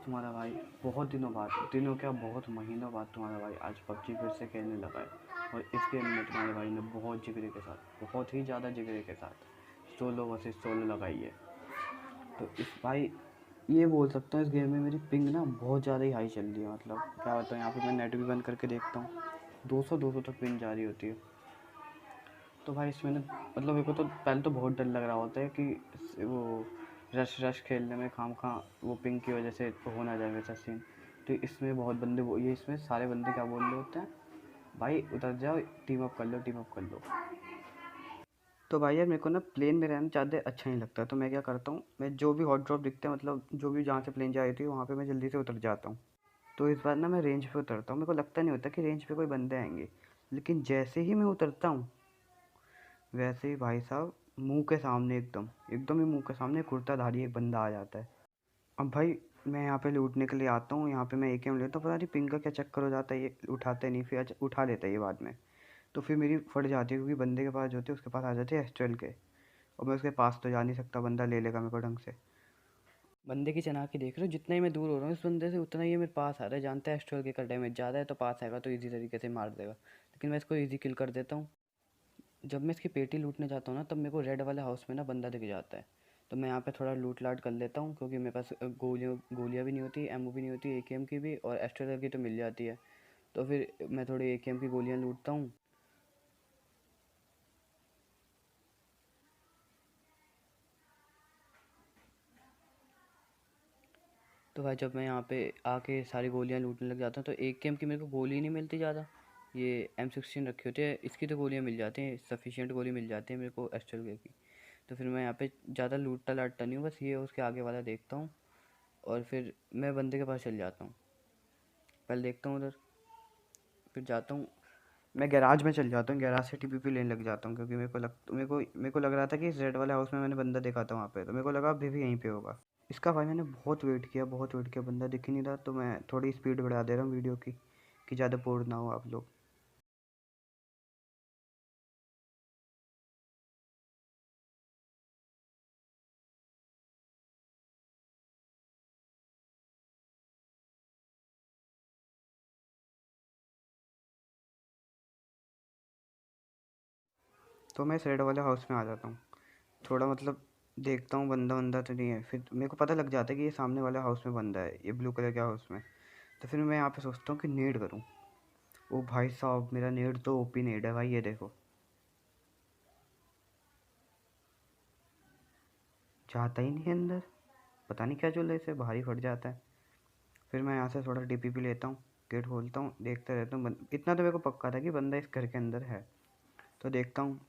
तुम्हारा भाई बहुत दिनों बाद, दिनों क्या बहुत महीनों बाद तुम्हारा भाई आज पबजी फिर से खेलने लगा है। और इस गेम में तुम्हारे भाई ने बहुत जिगरे के साथ, बहुत ही ज़्यादा जिगरे के साथ सोलो वर्सेस सोलो लगाई है। तो इस भाई ये बोल सकता हूँ इस गेम में मेरी पिंग ना बहुत ज़्यादा ही हाई चल रही है। मतलब क्या बताऊँ, यहाँ पे मैं नेट भी बंद करके देखता हूँ 200 तक पिंग जा रही होती है। तो भाई इसमें ना मतलब मेरे को तो पहले तो बहुत डर लग रहा होता है कि वो रश रश खेलने में खाम वो पिंग की वजह से हो ना जाए वैसा सीन। तो इसमें बहुत बंदे वो ये इसमें सारे बंदे क्या बोल रहे होते हैं, भाई उतर जाओ, टीम अप कर लो, टीम अप कर लो। तो भाई यार मेरे को ना प्लेन में रहना ज़्यादा अच्छा नहीं लगता। तो मैं क्या करता हूँ, मैं जो भी हॉट ड्रॉप दिखते हैं, मतलब जो भी जहाँ से प्लेन जा रही थी वहाँ पे मैं जल्दी से उतर जाता हूँ। तो इस बार ना मैं रेंज पे उतरता हूँ। मेरे को लगता नहीं होता कि रेंज पे कोई बंदे आएंगे, लेकिन जैसे ही मैं उतरता हूँ वैसे ही भाई साहब मुंह के सामने एकदम एकदम ही मुंह के सामने कुर्ताधारी एक बंदा आ जाता है। अब भाई मैं यहाँ पे लूटने के लिए आता हूँ, यहाँ पे मैं एकेएम लेता हूँ। पता नहीं पिंग का क्या चक्कर हो जाता है, ये उठाते नहीं, फिर उठा लेता है ये बाद में। तो फिर मेरी फट जाती है, क्योंकि बंदे के पास जो होते हैं उसके पास आ जाते हैं एस्ट्रल के, और मैं उसके पास तो जा नहीं सकता, बंदा ले लेगा मेरे को ढंग से। बंदे की चालाकी देख रहे हो, जितना ही मैं दूर हो रहा हूँ इस बंदे से उतना ही ये मेरे पास आ रहा है। जानता है एस्ट्रल के का डैमेज ज़्यादा है, तो पास आएगा तो ईजी तरीके से मार देगा, लेकिन मैं इसको ईजी किल कर देता हूँ। जब मैं इसकी पेटी लूटने जाता हूँ ना, तब मेरे को रेड वाले हाउस में ना बंदा दिख जाता है। तो मैं यहाँ पे थोड़ा लूट लाट कर लेता हूँ, क्योंकि मेरे पास गोलियाँ भी नहीं होती, एमओ भी नहीं होती, एकेएम की भी, और एस्ट्रल की तो मिल जाती है। तो फिर मैं थोड़ी एकेएम की गोलियाँ लूटता हूँ। तो भाई जब मैं यहाँ पे आके सारी गोलियाँ लूटने लग जाता हूँ, तो एकेएम की मेरे को गोली नहीं मिलती ज़्यादा। ये M16 रखी होती है, इसकी तो गोलियाँ मिल जाती हैं, सफिशिएंट गोली मिल जाती है मेरे को एस्ट्रल की। तो फिर मैं यहाँ पे ज़्यादा लूटता लाटता नहीं हूँ, बस ये उसके आगे वाला देखता हूँ, और फिर मैं बंदे के पास चल जाता हूँ। पहले देखता हूँ उधर, फिर जाता हूँ, मैं गैराज में चल जाता हूँ, गैराज से टीपीपी लेने लग जाता हूँ, क्योंकि मेरे को लग रहा था कि इस रेड वाले हाउस में मैंने बंदा देखा था वहाँ पे, तो मेरे को लगा अभी भी यहीं पे होगा। इसका भाई मैंने बहुत वेट किया, बंदा दिख ही नहीं रहा। तो मैं थोड़ी स्पीड बढ़ा दे रहा हूँ वीडियो की, कि ज़्यादा बोर ना हो आप लोग। तो मैं इस रेड वाले हाउस में आ जाता हूँ, थोड़ा मतलब देखता हूँ बंदा बंदा तो नहीं है। फिर मेरे को पता लग जाता है कि ये सामने वाले हाउस में बंदा है, ये ब्लू कलर के हाउस में। तो फिर मैं यहाँ पे सोचता हूँ कि नेड करूँ। ओ भाई साहब, मेरा नेड तो ओपी नेड है भाई, ये देखो, जाता ही नहीं है अंदर। पता नहीं क्या चल रहा है, इसे भारी फट जाता है। फिर मैं यहाँ से थोड़ा डीपीपी लेता हूँ, गेट खोलता हूँ, देखता रहता हूँ। इतना तो मेरे को पक्का था कि बंदा इस घर के अंदर है। तो देखता हूँ,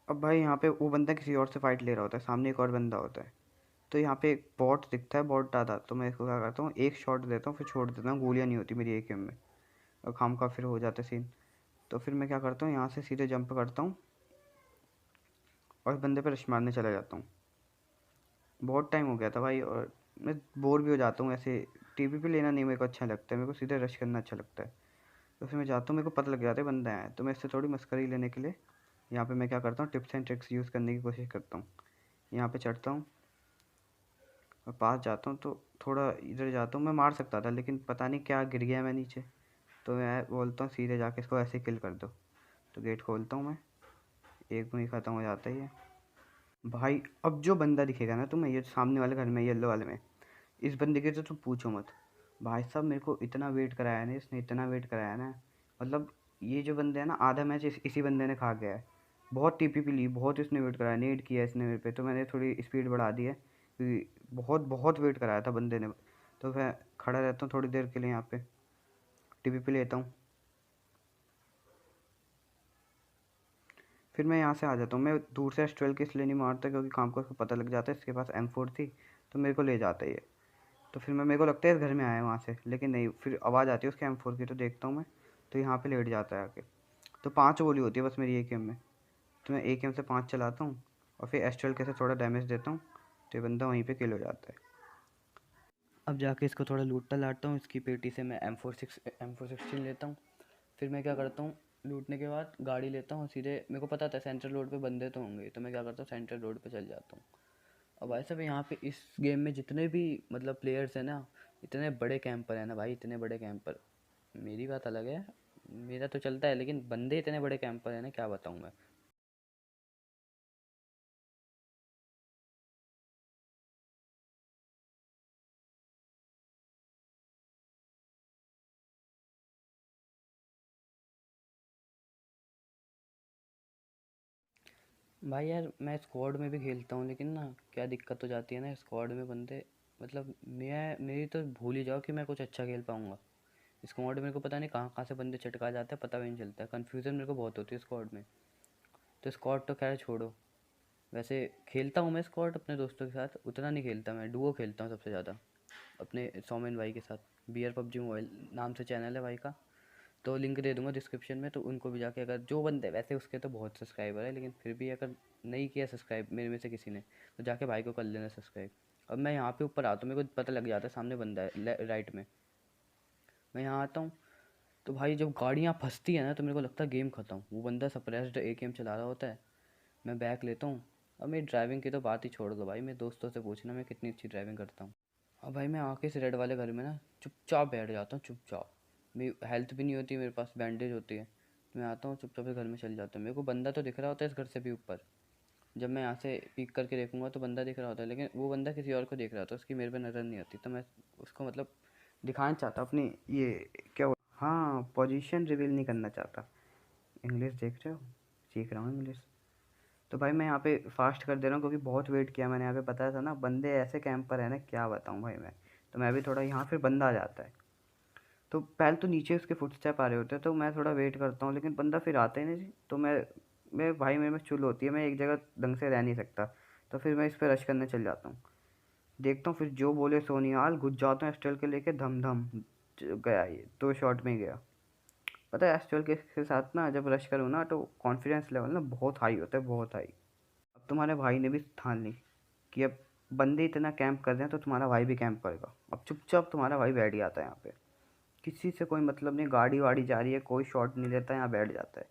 अब भाई यहाँ पे वो बंदा किसी और से फाइट ले रहा होता है, सामने एक और बंदा होता है। तो यहाँ पे एक बॉट दिखता है, बॉट आता। तो मैं इसको क्या करता हूँ, एक शॉट देता हूँ, फिर छोड़ देता हूँ, गोलियाँ नहीं होती मेरी एकेएम में, और खाम का फिर हो जाता सीन। तो फिर मैं क्या करता हूँ, यहाँ से सीधे जंप करता हूँ और इस बंदे पर रश मारने चला जाता हूँ। बहुत टाइम हो गया था भाई, और मैं बोर भी हो जाता हूँ ऐसे। टीपीपी लेना नहीं मेरे को अच्छा लगता है, मेरे को सीधे रश करना अच्छा लगता है। तो फिर मैं जाता हूँ, मेरे को पता लग जाता है बंदा है, तो मैं इससे थोड़ी मस्करी लेने के लिए यहाँ पे मैं क्या करता हूँ, टिप्स एंड ट्रिक्स यूज़ करने की कोशिश करता हूँ। यहाँ पे चढ़ता हूँ और पास जाता हूँ, तो थोड़ा इधर जाता हूँ। मैं मार सकता था, लेकिन पता नहीं क्या गिर गया मैं नीचे। तो मैं बोलता हूँ सीधे जाके इसको ऐसे किल कर दो। तो गेट खोलता हूँ मैं, एक में ही ख़त्म हो जाता ही है भाई। अब जो बंदा दिखेगा ना तुम्हें, ये सामने वाले घर में, येलो वाले में, इस बंदे के तो तुम पूछो मत। भाई साहब मेरे को इतना वेट कराया ना इसने, इतना वेट कराया ना, मतलब ये जो बंदे हैं ना, आधा मैच इसी बंदे ने खा गया है। बहुत टीपीपी ली, बहुत इसने वेट कराया, नेट किया इसने मेरे पे। तो मैंने थोड़ी स्पीड बढ़ा दी है, क्योंकि बहुत बहुत वेट कराया था बंदे ने। तो मैं खड़ा रहता हूँ थोड़ी देर के लिए यहाँ पे, टीपीपी लेता हूँ, फिर मैं यहाँ से आ जाता हूँ। मैं दूर से एस12 के इसलिए नहीं मारता, क्योंकि काम को उसको पता लग जाता है इसके पास M4 थी, तो मेरे को ले जाता है ये। तो फिर मैं, मेरे को लगता है इस घर में आया है वहाँ से, लेकिन नहीं, फिर आवाज़ आती है उसके M4 की, तो देखता हूँ मैं, तो यहाँ पे लेट जाता है आके। तो 5 गोली होती है बस मेरी एकेएम में। तो मैं एकेएम से 5 चलाता हूँ, और फिर एस्ट्रल के से थोड़ा डैमेज देता हूँ, तो ये बंदा वहीं पे किल हो जाता है। अब जाके इसको थोड़ा लूटता लाटता हूँ, इसकी पेटी से मैं M416 लेता हूँ। फिर मैं क्या करता हूँ, लूटने के बाद गाड़ी लेता हूँ सीधे। मेरे को पता था सेंट्रल रोड पे बंदे तो होंगे, तो मैं क्या करता हूँ, सेंट्रल रोड पे चल जाता हूँ। अब भाई साहब यहाँ पे इस गेम में जितने भी मतलब प्लेयर्स हैं ना, इतने बड़े कैंपर हैं ना भाई, इतने बड़े कैंपर। मेरी बात अलग है, मेरा तो चलता है, लेकिन बंदे इतने बड़े कैंपर हैं ना, क्या बताऊँ मैं। भाई यार मैं स्क्वाड में भी खेलता हूँ, लेकिन ना क्या दिक्कत हो जाती है ना, स्क्वाड में बंदे मतलब मेरी तो भूल ही जाओ कि मैं कुछ अच्छा खेल पाऊँगा। स्क्वाड में मेरे को पता नहीं कहाँ कहाँ से बंदे चटका जाते हैं, पता भी नहीं चलता है, कन्फ्यूज़न मेरे को बहुत होती है स्क्वाड में। तो स्क्वाड तो खैर छोड़ो। वैसे खेलता हूँ मैं स्क्वाड अपने दोस्तों के साथ, उतना नहीं खेलता, मैं डुओ खेलता हूँ सबसे ज़्यादा अपने सौमेन भाई के साथ। बियर पबजी मोबाइल नाम से चैनल है भाई का, तो लिंक दे दूंगा डिस्क्रिप्शन में, तो उनको भी जाके, अगर जो बंदे, वैसे उसके तो बहुत सब्सक्राइबर है, लेकिन फिर भी अगर नहीं किया सब्सक्राइब मेरे में से किसी ने, तो जाके भाई को कर लेना सब्सक्राइब। अब मैं यहाँ पे ऊपर आता हूँ, मेरे को पता लग जाता है सामने बंदा है राइट में। मैं यहाँ आता हूँ, तो भाई जब गाड़ियाँ फंसती है ना, तो मेरे को लगता है गेम खत्म। वो बंदा सप्रेस्ड एकेएम चला रहा होता है, मैं बैक लेता हूँ। अब मेरी ड्राइविंग की तो बात ही छोड़ दो भाई, मेरे दोस्तों से पूछना मैं कितनी अच्छी ड्राइविंग करता हूँ। अब भाई मैं आके इस रेड वाले घर में ना चुपचाप बैठ जाता हूँ, चुपचाप। मेरी हेल्थ भी नहीं होती, मेरे पास बैंडेज होती है, तो मैं आता हूँ चुपचाप से घर में चल जाता हूँ। मेरे को बंदा तो दिख रहा होता है इस घर से भी ऊपर, जब मैं यहाँ से पीक करके देखूंगा तो बंदा दिख रहा होता है, लेकिन वो बंदा किसी और को देख रहा होता है, उसकी मेरे पे नज़र नहीं आती, तो मैं उसको मतलब दिखाना चाहता अपनी ये क्या हाँ, पोजीशन रिवील नहीं करना चाहता। इंग्लिश देख रहे हो, सीख रहा हूँ इंग्लिश। तो भाई मैं यहाँ पे फास्ट कर दे रहा हूँ, क्योंकि बहुत वेट किया मैंने यहाँ पे, बताया था ना बंदे ऐसे कैंपर है ना, क्या बताऊँ भाई मैं। तो मैं भी थोड़ा यहाँ, फिर बंदा आ जाता है, तो पहले तो नीचे उसके फुटस्टेप आ रहे होते हैं, तो मैं थोड़ा वेट करता हूँ, लेकिन बंदा फिर आता ही नहीं। तो मैं भाई मेरे में चुल होती है, मैं एक जगह ढंग से रह नहीं सकता, तो फिर मैं इस पर रश करने चल जाता हूँ। देखता हूँ फिर जो बोले सोनिहाल, घुस जाता हूँ एस्ट्रल के लेके, धम धम गया, ये 2 शॉट में ही गया। पता है एस्ट्रल के साथ ना जब रश करूँ ना, तो कॉन्फिडेंस लेवल ना बहुत हाई होता है, बहुत हाई। अब तुम्हारे भाई ने भी ठान ली कि अब बंदे इतना कैंप कर रहे हैं, तो तुम्हारा भाई भी कैंप करेगा। अब चुपचाप तुम्हारा भाई बैठ जाता है यहाँ पे, किसी से कोई मतलब नहीं, गाड़ी वाड़ी जा रही है कोई शॉट नहीं लेता, यहाँ बैठ जाता है।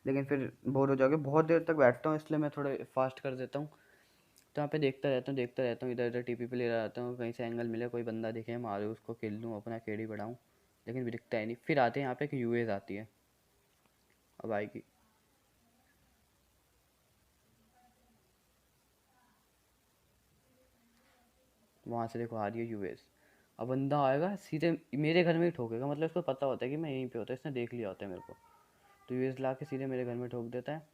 लेकिन फिर बोर हो जाओगे, बहुत देर तक बैठता हूँ, इसलिए मैं थोड़े फास्ट कर देता हूँ। तो यहाँ पे देखता रहता हूँ, इधर इधर टीपी पे ले रहा रहता हूँ, कहीं से एंगल मिले, कोई बंदा दिखे मारूँ उसको, किल लूँ, अपना केडी बढ़ाऊँ, लेकिन दिखता है नहीं। फिर आते हैं यहाँ पे एक यूएस आती है, अब आएगी, वहाँ से देखो आ रही है यूएस। अब बंदा आएगा सीधे मेरे घर में ही ठोकेगा, मतलब इसको पता होता है कि मैं यहीं पे होता है, इसने देख लिया होता है मेरे को, तो यूएस ला के सीधे मेरे घर में ठोक देता है।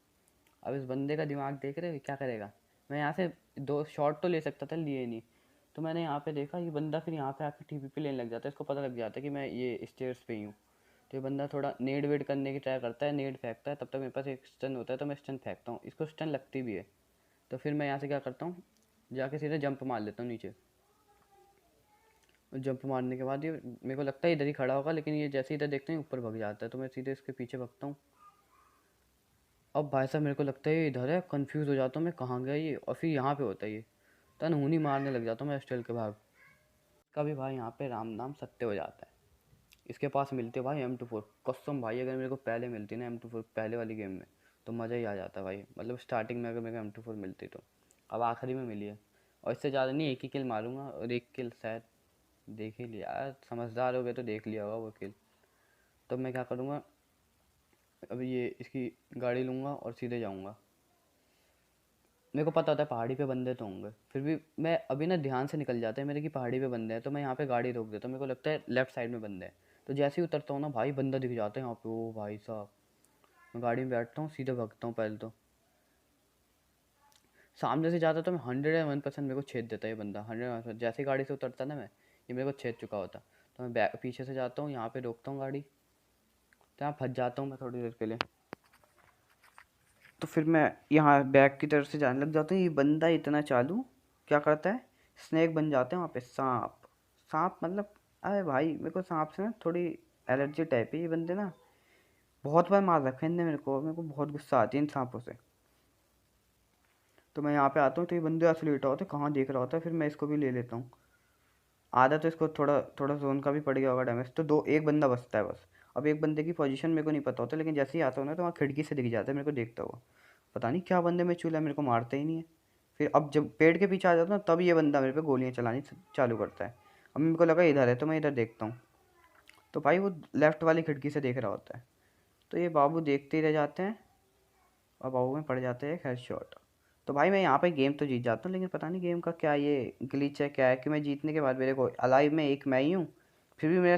अब इस बंदे का दिमाग देख रहे हो क्या करेगा। मैं यहाँ से 2 शॉट तो ले सकता था, लिए नहीं। तो मैंने यहाँ पे देखा ये बंदा फिर यहाँ पे आके टीपी पे लेने लग जाता है, इसको पता लग जाता है कि मैं ये स्टेयर्स पे ही हूँ। तो ये बंदा थोड़ा नेड वेड करने की ट्राई करता है, नेड फेंकता है, तब तक मेरे पास एक स्टन होता है, तो मैं स्टन फेंकता हूँ, इसको स्टन लगती भी है। तो फिर मैं यहाँ से क्या करता हूँ, जाके सीधे जंप मार लेता हूँ नीचे। जंप मारने के बाद ये मेरे को लगता है इधर ही खड़ा होगा, लेकिन ये जैसे इधर देखते हैं ऊपर भग जाता है, तो मैं सीधे इसके पीछे भगता हूँ। अब भाई साहब मेरे को लगता है ये इधर है, कंफ्यूज हो जाता हूँ मैं कहाँ गया ये, और फिर यहाँ पे होता है ये, तनहूनी मारने लग जाता हूँ मैं एस्ट्रल के भाग। कभी भाई यहाँ पे राम नाम सत्य हो जाता है। इसके पास मिलती है भाई M24, कसम भाई अगर मेरे को पहले मिलती ना M24 पहले वाली गेम में, तो मज़ा ही आ जाता भाई, मतलब स्टार्टिंग में अगर मेरे को M24 मिलती तो। अब आखिरी में मिली है, और इससे ज़्यादा नहीं, एक ही किल मारूंगा, और एक किल शायद देख ही लिया यार, समझदार हो गए तो देख लिया होगा वो किल। तो मैं क्या करूँगा, अभी ये इसकी गाड़ी लूँगा और सीधे जाऊँगा। मेरे को पता होता है पहाड़ी पे बंदे तो होंगे, फिर भी मैं अभी ना ध्यान से निकल जाता है मेरे कि पहाड़ी पे बंदे हैं, तो मैं यहाँ पे गाड़ी रोक देता हूँ, मेरे को लगता है लेफ्ट साइड में बंदे हैं। तो जैसे ही उतरता हूँ ना भाई, बंदा दिख जाता है यहाँ पे, ओ भाई साहब। मैं गाड़ी में बैठता हूँ, सीधे भागता हूँ, पहले तो सामने से जाता तो मैं 101% मेरे को छेद देता है ये बंदा, 100%। जैसे ही गाड़ी से उतरता ना मैं, ये मेरे को छेद चुका होता। तो मैं पीछे से जाता हूँ, यहाँ पे रोकता हूँ गाड़ी, तो यहाँ फंस जाता हूँ मैं थोड़ी देर के लिए। तो फिर मैं यहाँ बैक की तरफ से जाने लग जाता हूँ, ये बंदा इतना चालू क्या करता है, स्नेक बन जाते हैं वहाँ पे, सांप। सांप मतलब, अरे भाई मेरे को सांप से ना थोड़ी एलर्जी टाइप है, ये बंदे ना बहुत बार मार रखे हैं इनने मेरे को बहुत गुस्सा आती है इन सांपों से। तो मैं यहाँ पे आता हूँ, तो ये बंदे ऐसे लेटा होता है, कहाँ देख रहा होता है, फिर मैं इसको भी ले लेता हूँ। आधा तो इसको थोड़ा थोड़ा जोन का भी पड़ गया होगा डैमेज, तो एक बंदा बचता है बस। अब एक बंदे की पोजीशन मेरे को नहीं पता होता, लेकिन जैसे ही आता हूँ ना, तो वहाँ खिड़की से दिख जाता है मेरे को देखता हुआ। पता नहीं क्या बंदे में चूल है, मेरे को मारता ही नहीं है। फिर अब जब पेड़ के पीछे आ जाता हूँ तब ये बंदा मेरे पे गोलियां चलानी चालू करता है। अब मेरे को लगा इधर है तो मैं इधर देखता हूँ, तो भाई वो लेफ्ट वाली खिड़की से देख रहा होता है। तो ये बाबू देखते ही रह जाते हैं और बाबू में पड़ जाते हैं एक हेडशॉट। तो भाई मैं यहाँ पे गेम तो जीत जाता हूँ, लेकिन पता नहीं गेम का क्या ये ग्लिच है क्या है कि मैं जीतने के बाद मेरे को अलाइव में एक मैं ही हूँ, फिर भी मेरे